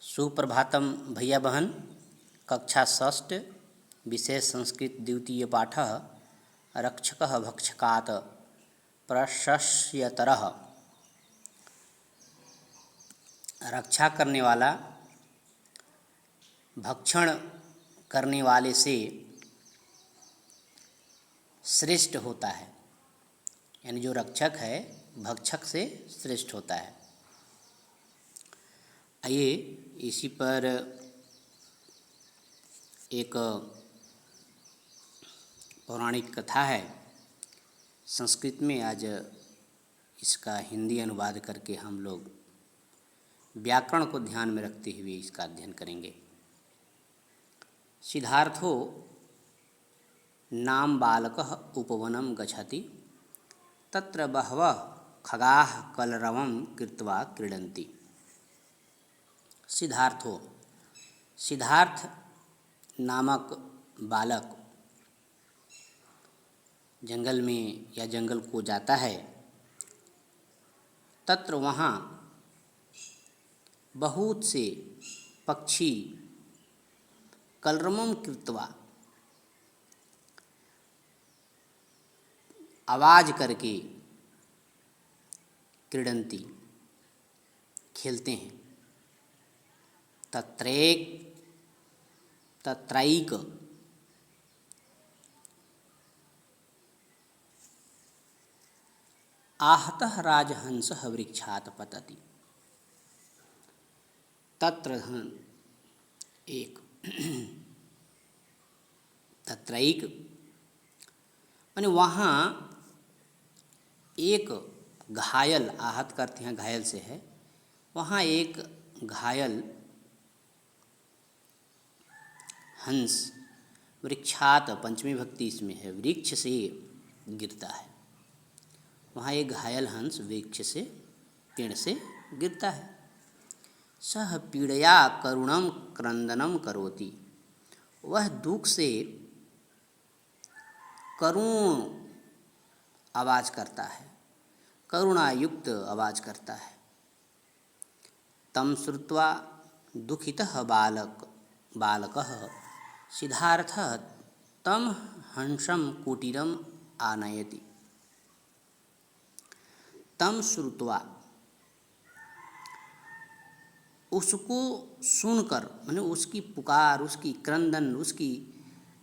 सुप्रभातम भैया बहन। कक्षा षष्ठ विषय संस्कृत द्वितीय पाठ रक्षकः भक्षकात् प्रशस्यतरः। रक्षा करने वाला भक्षण करने वाले से श्रेष्ठ होता है, यानी जो रक्षक है भक्षक से श्रेष्ठ होता है। आइए इसी पर एक पौराणिक कथा है संस्कृत में। आज इसका हिंदी अनुवाद करके हम लोग व्याकरण को ध्यान में रखते हुए इसका अध्ययन करेंगे। सिद्धार्थो नाम बालकः उपवनं गच्छति तत्र बहवः खगाः कलरवं कृत्वा क्रीडन्ति। सिद्धार्थो, सिद्धार्थ नामक बालक जंगल में या जंगल को जाता है। तत्र वहाँ बहुत से पक्षी कलरवं कृत्वा आवाज़ करके क्रीडन्ति खेलते हैं। तत्रैक आहतः राजहंसः वृक्षात् पतति। तत्र एक तत्रैक माने वहाँ एक घायल, आहत करते हैं घायल से है, वहाँ एक घायल हंस वृक्षात, पंचमी भक्ति इसमें है, वृक्ष से गिरता है। वहाँ एक घायल हंस वृक्ष से, पेड़ से गिरता है। सह पीड़या करुणम क्रंदनम करोति। वह दुख से करुण आवाज़ करता है, करुणायुक्त आवाज़ करता है। तम श्रुत्वा दुखितः बालकः सिद्धार्थः तम हंसं कुटीरम आनयति। तम श्रुत्वा, उसको सुनकर, माने उसकी पुकार, उसकी क्रंदन, उसकी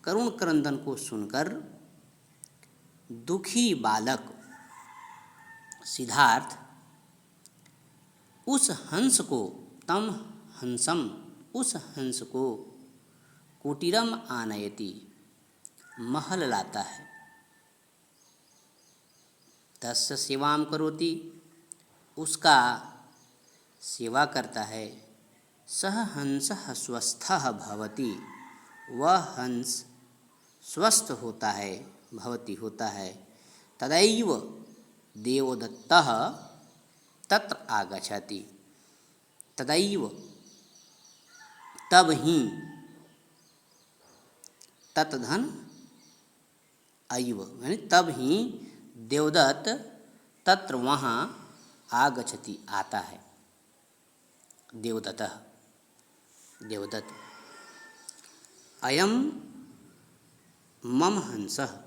करुण क्रंदन को सुनकर दुखी बालक सिद्धार्थ उस हंस को, तम हंसम, उस हंस को कुटीरम आनयति, महल लाता है। तस्य सेवाम करोति, उसका सेवा करता है। सह हंसः स्वस्थः भवति, वह हंस स्वस्थ होता है, भवति होता है। तदैव देवदत्तः तत्र आगच्छति। तदैव तब ही, तत्धन अयव यानी तब ही देवदत्त तत्र वहाँ आगच्छति आता है। देवदत्तः, देवदत्त। अयम मम हंसः,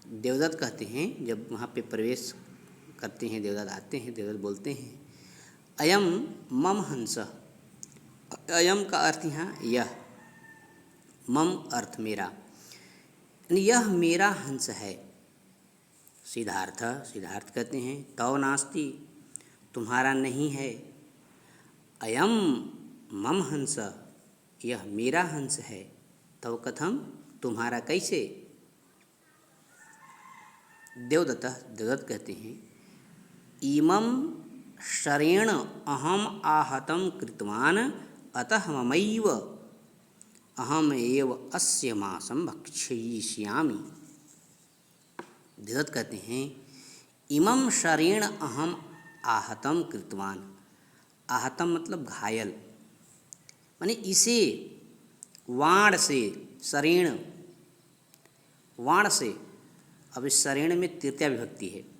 देवदत्त कहते हैं जब वहाँ पे प्रवेश करते हैं, देवदत्त आते हैं, देवदत्त बोलते हैं अयम मम हंसः। अयम का अर्थ यहाँ यह, मम अर्थ मेरा, यह मेरा हंस है। सिद्धार्थ, सिद्धार्थ कहते हैं तव नास्ति, तुम्हारा नहीं है। अयम मम हंस, यह मेरा हंस है। तव कथम, तुम्हारा कैसे। देवदत्त, देवदत्त कहते हैं इमं शरेण अहम आहतं कृतवान अतः ममैव अहम एव अस्य मांसं भक्षयिष्यामि। देवदत्त कहते हैं इमं शरेण अहम आहतं कृतवान। आहतम मतलब घायल, माने इसे वाण से, शरेण वाण से, अब इस शरेण में तृतीया विभक्ति है,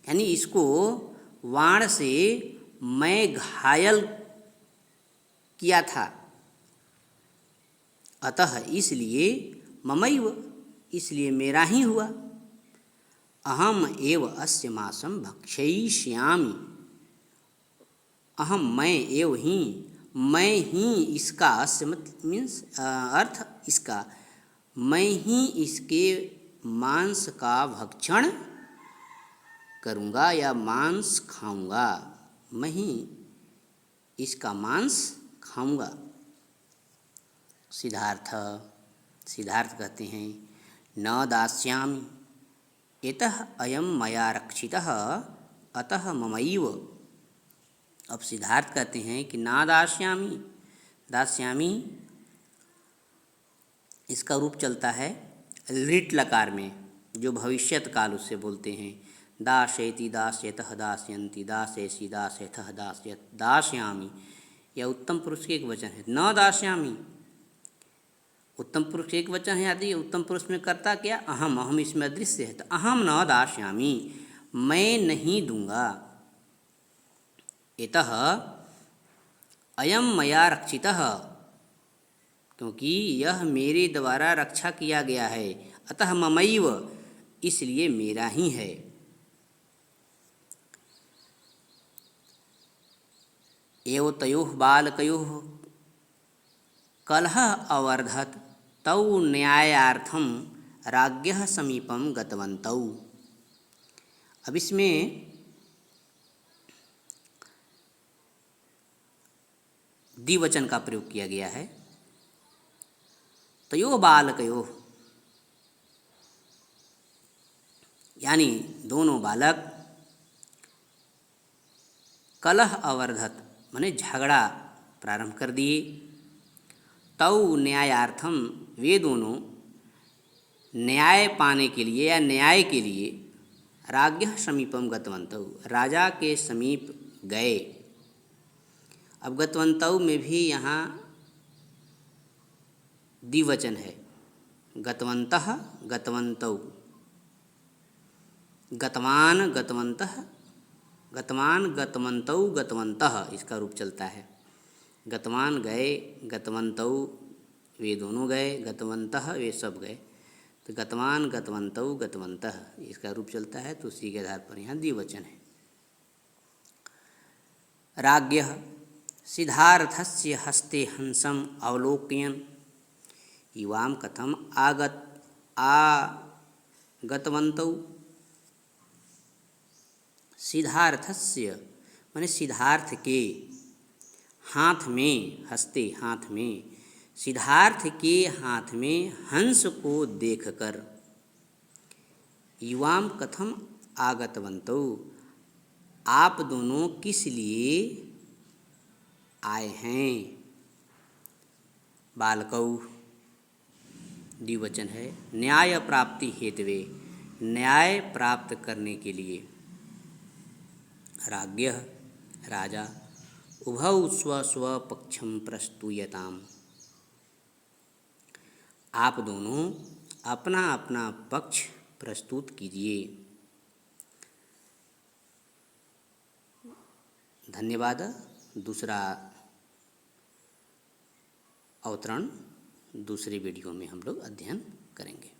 यानी इसको वाण से मैं घायल किया था, अतः इसलिए ममैव, इसलिए मेरा ही हुआ। अहम एव अस्य मांसम भक्षयिष्यामि, अहम मैं एव ही, मैं ही इसका, अस्य मीन्स अर्थ इसका, मैं ही इसके मांस का भक्षण करूँगा या मांस खाऊँगा, मैं ही इसका मांस खाऊँगा। सिद्धार्थ, सिद्धार्थ कहते हैं न दास्यामि यतः अयं मया रक्षितः अतः ममैव। अब सिद्धार्थ कहते हैं कि ना दास्यामि, दास्यामि इसका रूप चलता है लिट लकार में, जो भविष्यत काल उससे बोलते हैं। दास्यति, दास्यतः, दास्यन्ति, दास्यसि, दास्यथः, दास्यत, दास्यामि, यह उत्तम पुरुष के एक वचन है। न दास्यामि उत्तम पुरुष के एक वचन है, आदि उत्तम पुरुष में करता क्या, अहम, अहम इसमें अदृश्य है, तो अहम न दास्यामि, मैं नहीं दूंगा। इतः अयम मया रक्षितः, क्योंकि यह मेरे द्वारा रक्षा किया गया है, अतः ममैव, इसलिए मेरा ही है। एव तयोः बालकयोः कलह अवर्धत तौ न्यायार्थम राज्ञः समीपम गतवन्तौ। अब इसमें द्विवचन का प्रयोग किया गया है। तयोः बालकयोः यानी दोनों बालक, कलह अवर्धत माने झगड़ा प्रारंभ कर दिए, तौ न्यायार्थम वे दोनों न्याय पाने के लिए या न्याय के लिए राज्ञः समीपम गतवन्तौ, राजा के समीप गए। अब गतवन्तौ में भी यहाँ द्विवचन है, गतवन्तः, गतवन्तौ, गतवान, गतवन्तः, गतवान, गतवन्तौ, गतवन्तः इसका रूप चलता है। गतवान गए, गतवन्तौ वे दोनों गए, गतवन्तः वे सब गए, तो गतवान, गतवन्तौ, गतवन्तः इसका रूप चलता है, तो उसी के आधार पर यहाँ द्विवचन है। राज्ञः सिद्धार्थस्य हस्ते हंसम अवलोकयन् युवां कथम आगतवन्तौ। सिद्धार्थस्य माने सिद्धार्थ के हाथ में, हस्ते हाथ में, सिद्धार्थ के हाथ में हंस को देखकर युवां कथम आगतवन्तौ, आप दोनों किस लिए आए हैं। बालकौ द्विवचन है, न्याय प्राप्ति हेतवे, न्याय प्राप्त करने के लिए। राज्ञः राजा, उभौ स्व स्व पक्षम प्रस्तुयताम, आप दोनों अपना अपना पक्ष प्रस्तुत कीजिए। धन्यवाद। दूसरा अवतरण दूसरे वीडियो में हम लोग अध्ययन करेंगे।